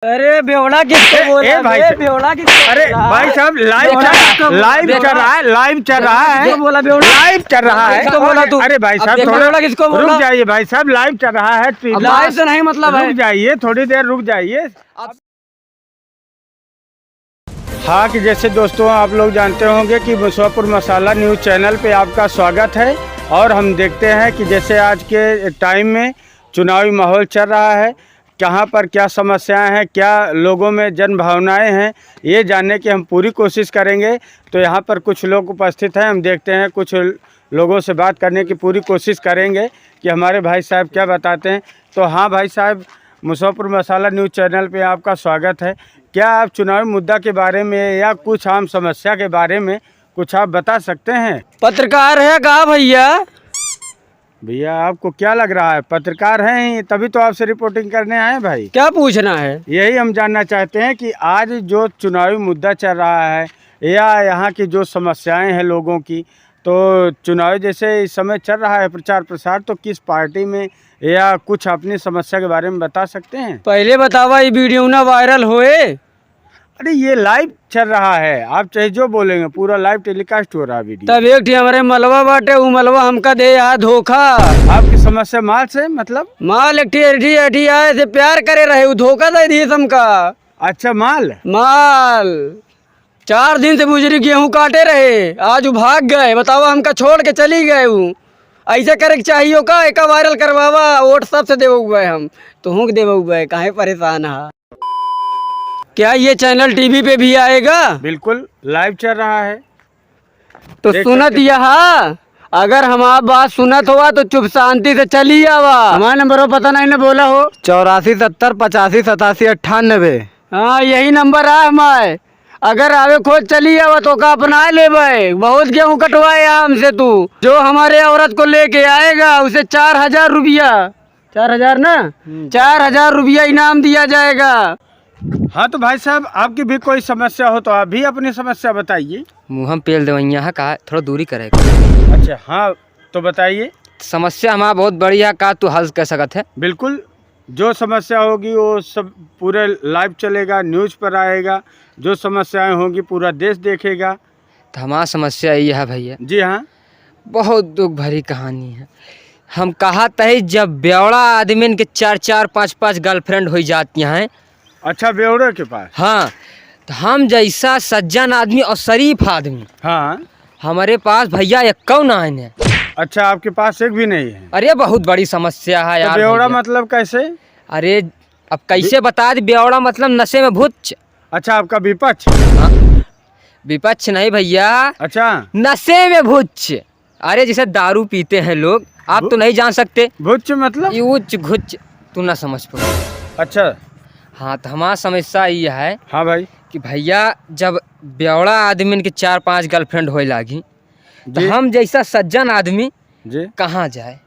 अरे बेवड़ा किसको बोला? ए भाई बेवड़ा किसको? अरे भाई साहब लाइव चल रहा है, लाइव चल रहा है, किसको बोला बेवड़ा? लाइव चल रहा है। किसको बोला तू? अरे भाई साहब बेवड़ा थोड़ा किसको बोला? रुक जाइए भाई साहब, लाइव चल रहा है। लाइव से नहीं मतलब है। रुक जाइए, थोड़ी देर रुक जाइए। हाँ कि जैसे दोस्तों आप लोग जानते होंगे कि मुजफ्फरपुर मसाला न्यूज़ चैनल पे आपका स्वागत है। और हम देखते हैं कि जैसे आज के टाइम में चुनावी माहौल चल रहा है, कहाँ पर क्या समस्याएं हैं, क्या लोगों में जन भावनाएं हैं, ये जानने की हम पूरी कोशिश करेंगे। तो यहाँ पर कुछ लोग उपस्थित हैं, हम देखते हैं, कुछ लोगों से बात करने की पूरी कोशिश करेंगे कि हमारे भाई साहब क्या बताते हैं। तो हाँ भाई साहब, मुजफ्फरपुर मसाला न्यूज़ चैनल पे आपका स्वागत है। क्या आप चुनावी मुद्दा के बारे में या कुछ आम समस्या के बारे में कुछ आप बता सकते हैं? पत्रकार है का भैया? भैया आपको क्या लग रहा है, पत्रकार हैं तभी तो आपसे रिपोर्टिंग करने आए हैं भाई? क्या पूछना है? यही हम जानना चाहते हैं कि आज जो चुनावी मुद्दा चल रहा है या यहाँ की जो समस्याएं हैं लोगों की, तो चुनाव जैसे इस समय चल रहा है प्रचार प्रसार, तो किस पार्टी में या कुछ अपनी समस्या के बारे में बता सकते हैं? पहले बतावा ये वीडियो ना वायरल होए। अरे ये लाइव चल रहा है, आप चाहे जो बोलेंगे, पूरा लाइव टेलीकास्ट हो रहा है वीडियो। तब एक हमारे मलवा बाटे, वो मलवा हमका दे यार धोखा। आपकी समस्या माल से मतलब? माल एक आए से प्यार करे रहे, वो धोखा दे दिए हमका। अच्छा माल 4 दिन से बुजरी गेहूं काटे रहे, आज वो भाग गए। बताओ हमका छोड़ के चली गए। वो ऐसे करे के चाहिए का, एक वायरल करवावा, वोट सबसे देव हुआ है, हम तो हूँ देव हुआ है, काहे परेशान है। क्या ये चैनल टीवी पे भी आएगा? बिल्कुल लाइव चल रहा है। तो सुनत यहाँ, अगर हमारा बात सुनत हुआ तो चुप शांति से चली आवा। हमारा नंबर हो पता नहीं ना बोला हो, 84 70 85 87 98। हाँ यही नंबर है हमारे। अगर आवे खोज चली आवा तो का अपना ले भाई। बहुत गेहूँ कटवाए हमसे तू। जो हमारे औरत को लेके आएगा उसे 4000 रुपया, 4000 ना, 4000 रुपया इनाम दिया जाएगा। हाँ तो भाई साहब आपकी भी कोई समस्या हो तो आप भी अपनी समस्या बताइए। मुँह हम पेल दवैया है का थोड़ा दूरी करेगा। अच्छा हाँ तो बताइए। समस्या हमारा बहुत बड़ी है का तू हल कर सकत है? बिल्कुल, जो समस्या होगी वो सब पूरे लाइव चलेगा, न्यूज़ पर आएगा। जो समस्याएं होंगी पूरा देश देखेगा। तो हमारा समस्या ये है भैया। जी हाँ। बहुत दुख भरी कहानी है। हम कहा तही जब बेवड़ा आदमी के 4 5 गर्लफ्रेंड हो जाती हैं। अच्छा बेवड़े के पास? हाँ, तो हम जैसा सज्जन आदमी और शरीफ आदमी, हाँ हमारे पास भैया एक कौन है। अच्छा आपके पास एक भी नहीं है? अरे बहुत बड़ी समस्या है यार। तो बेवड़ा मतलब कैसे? अरे अब कैसे बता दे, बेवड़ा मतलब नशे में भूत। अच्छा आपका विपक्ष? हाँ, विपक्ष नहीं भैया। अच्छा नशे में भुच्च। अरे जैसे दारू पीते हैं लोग, आप तो नहीं जान सकते। भुच्च मतलब? यूच घुच्च तू ना समझ पाओ। अच्छा हाँ, तो हमारा समस्या ये है। हाँ भाई कि भैया जब बेवड़ा आदमी के 4 5 गर्लफ्रेंड होए लागी, तो हम जैसा सज्जन आदमी जी कहाँ जाए?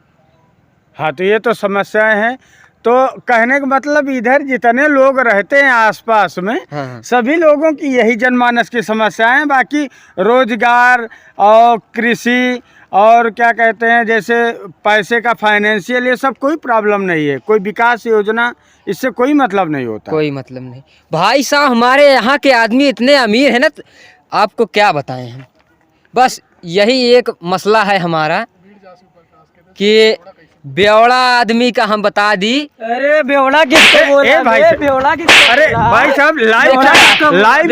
हाँ तो ये तो समस्याएं हैं। तो कहने का मतलब इधर जितने लोग रहते हैं आसपास में, हाँ। सभी लोगों की यही जनमानस की समस्याएं। बाकी रोजगार और कृषि और क्या कहते हैं जैसे पैसे का फाइनेंशियल, ये सब कोई प्रॉब्लम नहीं है। कोई विकास योजना इससे कोई मतलब नहीं होता। कोई मतलब नहीं भाई साहब। हमारे यहाँ के आदमी इतने अमीर है ना, आपको क्या बताएं हम। बस यही एक मसला है हमारा कि बेवड़ा आदमी का हम बता दी। अरे बेवड़ा किसको बोला? भाई बेवड़ा किसको? अरे भाई साहब लाइव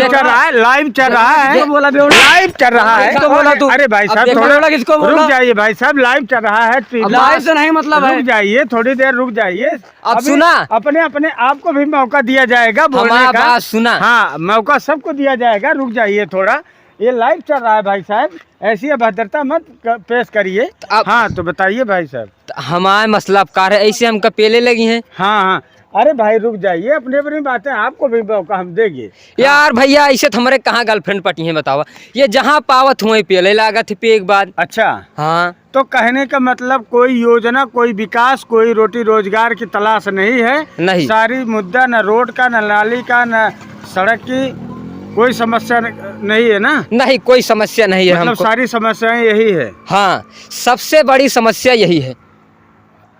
चल रहा है, लाइव चल रहा है, बोला बेवड़ा? लाइव चल रहा है। किसको बोला तू? अरे भाई साहब बेवड़ा थोड़ा किसको बोला? रुक जाइए भाई साहब, लाइव चल रहा है। लाइव से नहीं मतलब है। रुक जाइए, थोड़ी देर रुक जाइए। अब सुना, अपने अपने आपको भी मौका दिया जाएगा बोलने हमारा का। बात सुना। हाँ मौका सबको दिया जाएगा। रुक जाइए थोड़ा, ये लाइव चल रहा है भाई साहब, ऐसी अभद्रता मत पेश करिए। हाँ तो बताइए भाई साहब। हमारा मसला कार है, ऐसे हम कपेले लगी हैं। हाँ हाँ अरे भाई रुक जाइए, अपनी अपनी बातें आपको भी मौका हम देंगे। यार भैया ऐसे तो हमारे कहाँ गर्लफ्रेंड पटी है बतावा। ये जहाँ पावत हुए पेले लागत पे एक बार। अच्छा हाँ, तो कहने का मतलब कोई योजना, कोई विकास, कोई रोटी रोजगार की तलाश नहीं है? नहीं। सारी मुद्दा न रोड का, न नाली का, न सड़क की कोई समस्या नहीं है ना? नहीं कोई समस्या नहीं है मतलब हमको। सारी समस्याएं यही है? हाँ, सबसे बड़ी समस्या यही है।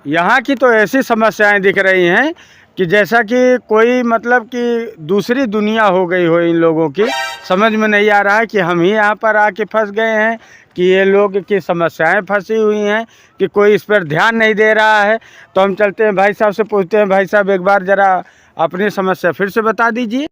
यहाँ की तो ऐसी समस्याएं दिख रही हैं कि जैसा कि कोई मतलब कि दूसरी दुनिया हो गई हो इन लोगों की। समझ में नहीं आ रहा है कि हम ही यहाँ पर आके फंस गए हैं कि ये लोग की समस्याएं फंसी हुई हैं, कि कोई इस पर ध्यान नहीं दे रहा है। तो हम चलते हैं भाई साहब से पूछते हैं। भाई साहब एक बार ज़रा अपनी समस्या फिर से बता दीजिए।